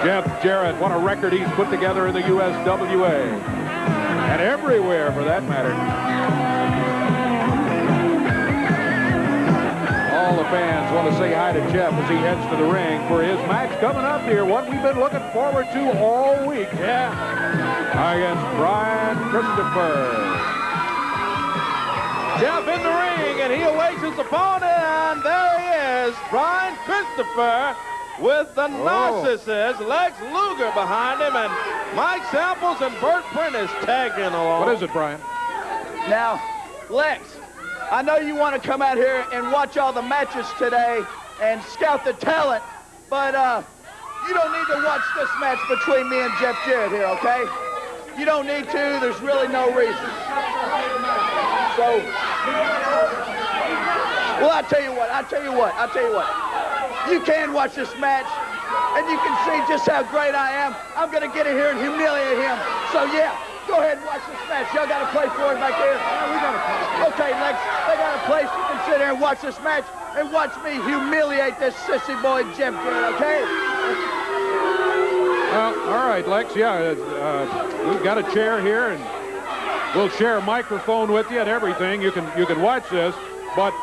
Jeff Jarrett, what a record he's put together in the USWA. And everywhere, for that matter. All the fans want to say hi to Jeff as he heads to the ring for his match coming up here, one we've been looking forward to all week. Yeah. Against Brian Christopher. Jeff in the ring, and he awaits his opponent, and there he is, Brian Christopher, with the Narcissist Lex Luger behind him, and Mike Samples and Bert Prentice tagging along. What is it, Brian? Now, Lex, I know you want to come out here and watch all the matches today and scout the talent, but you don't need to watch this match between me and Jeff Jarrett here, okay? You don't need to. There's really no reason. So, well, I'll tell you what. You can watch this match, and you can see just how great I am. I'm going to get in here and humiliate him. So, yeah, go ahead and watch this match. Y'all got a place for it back there? Yeah, we got a place. Okay, Lex, they got a place. You can sit here and watch this match and watch me humiliate this sissy boy, Jeff Jarrett, okay? All right, Lex, yeah, we've got a chair here, and we'll share a microphone with you and everything. You can watch this, but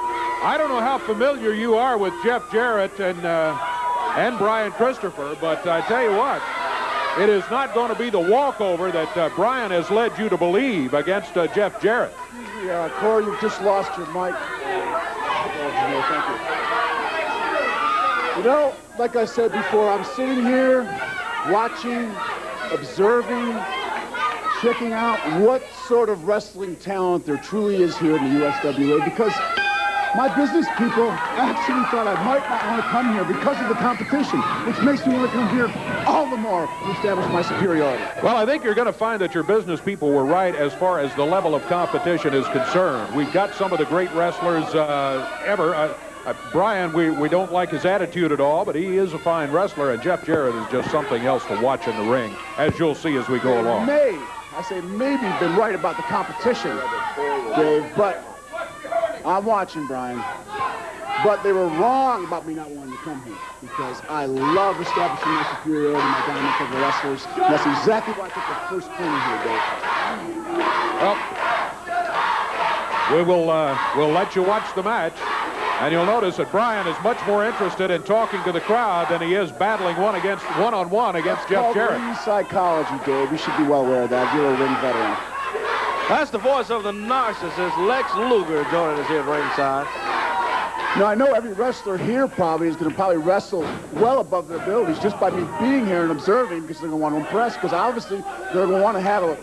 I don't know how familiar you are with Jeff Jarrett and Brian Christopher, but I tell you what, it is not going to be the walkover that Brian has led you to believe against Jeff Jarrett. Excuse me, Corey, you've just lost your mic. Thank you. You know, like I said before, I'm sitting here watching, observing, checking out what sort of wrestling talent there truly is here in the USWA, because my business people actually thought I might not want to come here because of the competition, which makes me want to come here all the more to establish my superiority. Well, I think you're going to find that your business people were right as far as the level of competition is concerned. We've got some of the great wrestlers ever. Brian, we don't like his attitude at all, but he is a fine wrestler, and Jeff Jarrett is just something else to watch in the ring, as you'll see as we go along. I say maybe been right about the competition, Dave, but I'm watching, Brian. But they were wrong about me not wanting to come here, because I love establishing my superiority, my dominance over wrestlers. And that's exactly why I took the first point here, Dave. Well, we'll let you watch the match. And you'll notice that Brian is much more interested in talking to the crowd than he is battling one-on-one against Jeff Jarrett. Ring psychology, Dave. You should be well aware of that. You're a ring veteran. That's the voice of the Narcissist, Lex Luger, joining us here at ringside. Now, I know every wrestler here probably is going to wrestle well above their abilities just by me being here and observing, because they're going to want to impress, because obviously they're going to want to have a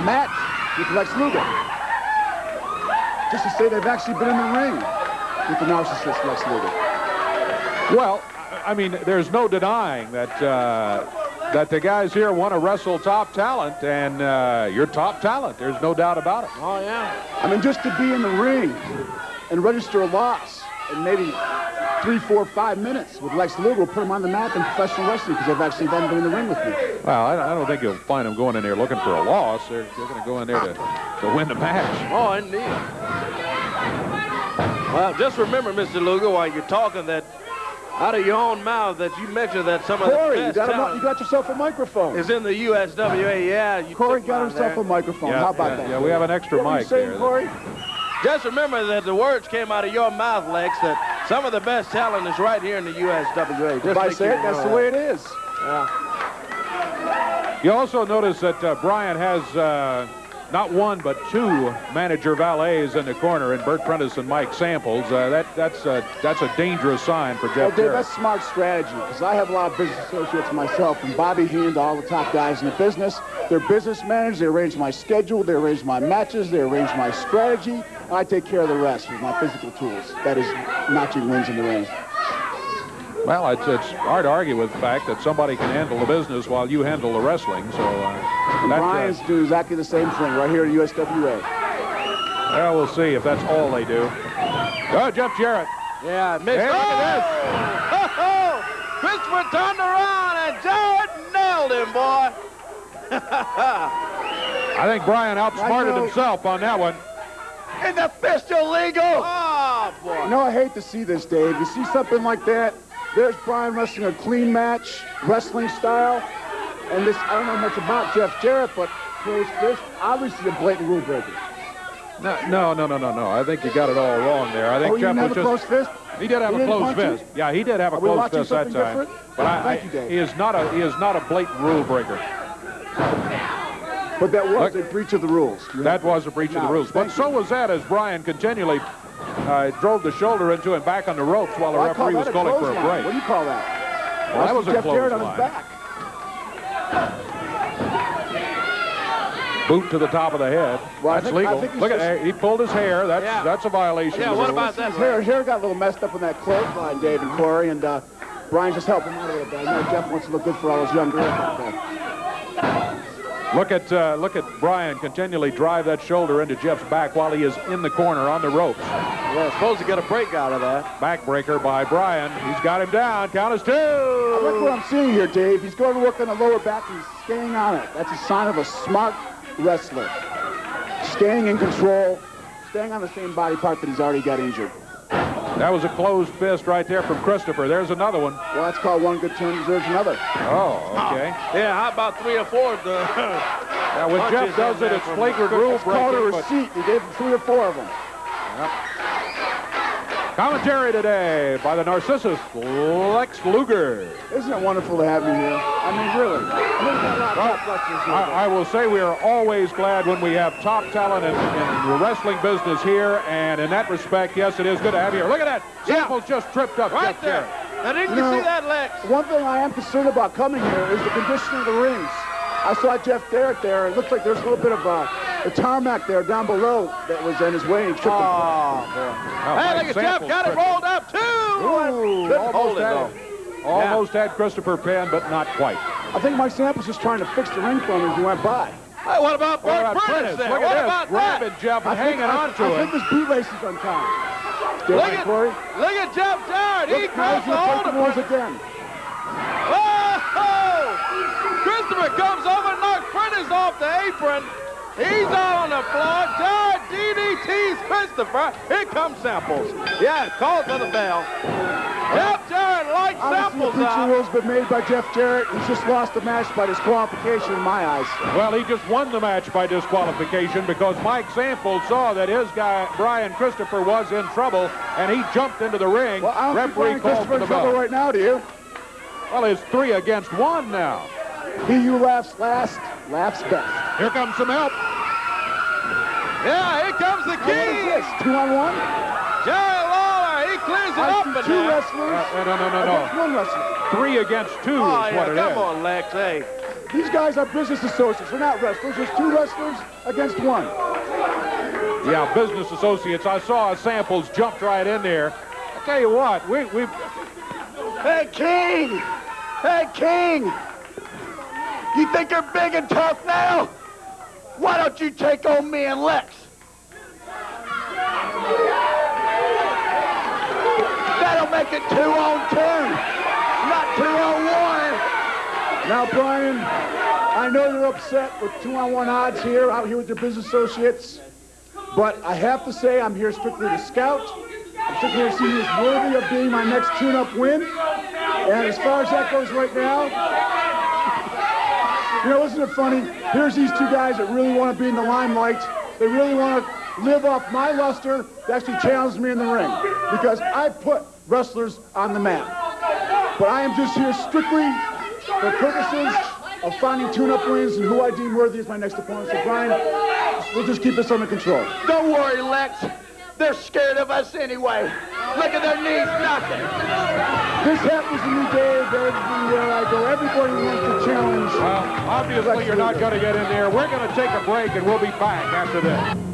match with Lex Luger. Just to say they've actually been in the ring with the Narcissist Lex Luger. Well, I mean, there's no denying that that the guys here want to wrestle top talent, and you're top talent. There's no doubt about it. Oh, yeah. I mean, just to be in the ring and register a loss in maybe 3, 4, 5 minutes with Lex Luger will put him on the map in professional wrestling, because they've actually been in the ring with me. Well, I don't think you'll find them going in there looking for a loss. They're going to go in there to win the match. Oh, indeed. Well, just remember, Mr. Luger, while you're talking, that out of your own mouth that you mentioned that some of Corey, the best talent you got yourself a microphone. is in the USWA. Yeah, Corey got himself a microphone. Yeah, how about that? Yeah, we have an extra what mic were you saying, there. Corey? Just remember that the words came out of your mouth, Lex, that some of the best talent is right here in the USWA. Just if I say it, that's the way it is. Yeah. You also notice that Brian has not one but 2 manager valets in the corner, in Bert Prentice and Mike Samples. That's a dangerous sign for Jeff Well, Dave, Jarrett. that's smart strategy, because I have a lot of business associates myself, and Bobby Heenan, all the top guys in the business. They're business managers. They arrange my schedule. They arrange my matches. They arrange my strategy. And I take care of the rest with my physical tools. That is notching wins in the ring. Well, it's hard to argue with the fact that somebody can handle the business while you handle the wrestling. So Brian's do exactly the same thing right here at USWA. Well, we'll see if that's all they do. Oh, Jeff Jarrett. Yeah, missed. Hey, look at this. Oh, Christopher turned around and Jarrett nailed him, boy. I think Brian outsmarted himself on that one. Is the fist illegal? Oh, boy. You know, I hate to see this, Dave. You see something like that, There's Brian wrestling a clean match, wrestling style. And this, I don't know much about Jeff Jarrett, but there's obviously a blatant rule breaker. No. I think you got it all wrong there. I think Jeff was just... close fist? He did have a closed fist. Yeah, he did have a closed fist that time. Different? But he is not a blatant rule breaker. But that was a breach of the rules. That was a breach of the rules. But so was that as Brian continually drove the shoulder into him back on the ropes while the referee was calling for a break. What do you call that? Well, that was a Jeff Jarrett on clothesline. his back. Boot to the top of the head. Well, that's legal. Look at that. He pulled his hair. That's a violation. Yeah, what about that? His hair got a little messed up in that clothesline, Dave and Corey, and Brian just helped him out a little bit. I know Jeff wants to look good for all his young girls. Look at Brian continually drive that shoulder into Jeff's back while he is in the corner on the ropes. Yeah, supposed to get a break out of that. Backbreaker by Brian. He's got him down. Count as 2. Look what I'm seeing here, Dave. He's going to work on the lower back. He's staying on it. That's a sign of a smart wrestler. Staying in control, staying on the same body part that he's already got injured. That was a closed fist right there from Christopher. There's another one. Well, that's called one good turn deserves another. Oh, okay. Yeah, how about 3 or 4 of the... Now, when Jeff does it, it's flagrant rule It's called a breaking. receipt. He gave him 3 or 4 of them. Yep. Commentary today by the Narcissist Lex Luger. Isn't it wonderful to have you here? I mean, really. I will say we are always glad when we have top talent in the wrestling business here, and in that respect, yes, it is good to have you here. Look at that. Samples just tripped up. Right Jeff there. Jarrett. Now, didn't you see that, Lex? One thing I am concerned about coming here is the condition of the rings. I saw Jeff Jarrett there. It looks like there's a little bit of the tarmac there down below that was in his way. He tripped Oh, boy. Hey, look at Jeff. Got it rolled up, too. Ooh, Couldn't hold it, though. Almost had Christopher pinned, but not quite. I think Mike Samples was trying to fix the ring for him as he went by. Hey, what about Bert Prentice there? Look What at about this. Grabbing Jeff and hanging on to I it. think his bootlace is untied. Look at Jeff Jarrett. He grabs a hold of once it. again. Oh! Christopher comes over and knocks Prentice off the apron. He's out on the floor. Jarrett DDT's Christopher. Here comes Samples. Yeah, call for the bell. Jeff Jarrett likes Samples The out. rule's been made by Jeff Jarrett. He's just lost the match by disqualification in my eyes. Well, he just won the match by disqualification because Mike Samples saw that his guy, Brian Christopher, was in trouble, and he jumped into the ring. Well, I don't think Referee Brian called Christopher for the in trouble bell. right now, do you? Well, it's 3 against 1 now. He who laughs last, laughs best. Here comes some help. Yeah, here comes the Now, what is key. this, 2-on-1? Jarrett Lawler, he clears it I up see in 2 there. wrestlers No. against 1 wrestler. 3 against 2 Oh, is yeah, what it come is. on, Lex, hey. These guys are business associates. They're not wrestlers. There's 2 wrestlers against 1. Yeah, business associates. I saw Samples jumped right in there. I tell you what, we Hey, King! Hey, King! You think you're big and tough now? Why don't you take on me and Lex? That'll make it 2-on-2, not 2-on-1. Now, Brian, I know you're upset with 2-on-1 odds here, out here with your business associates, but I have to say I'm here strictly to scout. I'm sitting here to see who's worthy of being my next tune-up win. And as far as that goes right now, you know, isn't it funny? Here's these 2 guys that really want to be in the limelight. They really want to live off my luster to actually challenge me in the ring because I put wrestlers on the map. But I am just here strictly for purposes of finding tune-up wins and who I deem worthy as my next opponent. So, Brian, we'll just keep this under control. Don't worry, Lex. They're scared of us anyway. Look at their knees knocking. This happens to me, Dave, everywhere I go. Everybody wants to challenge. obviously you're not going to get in there. We're going to take a break, and we'll be back after this.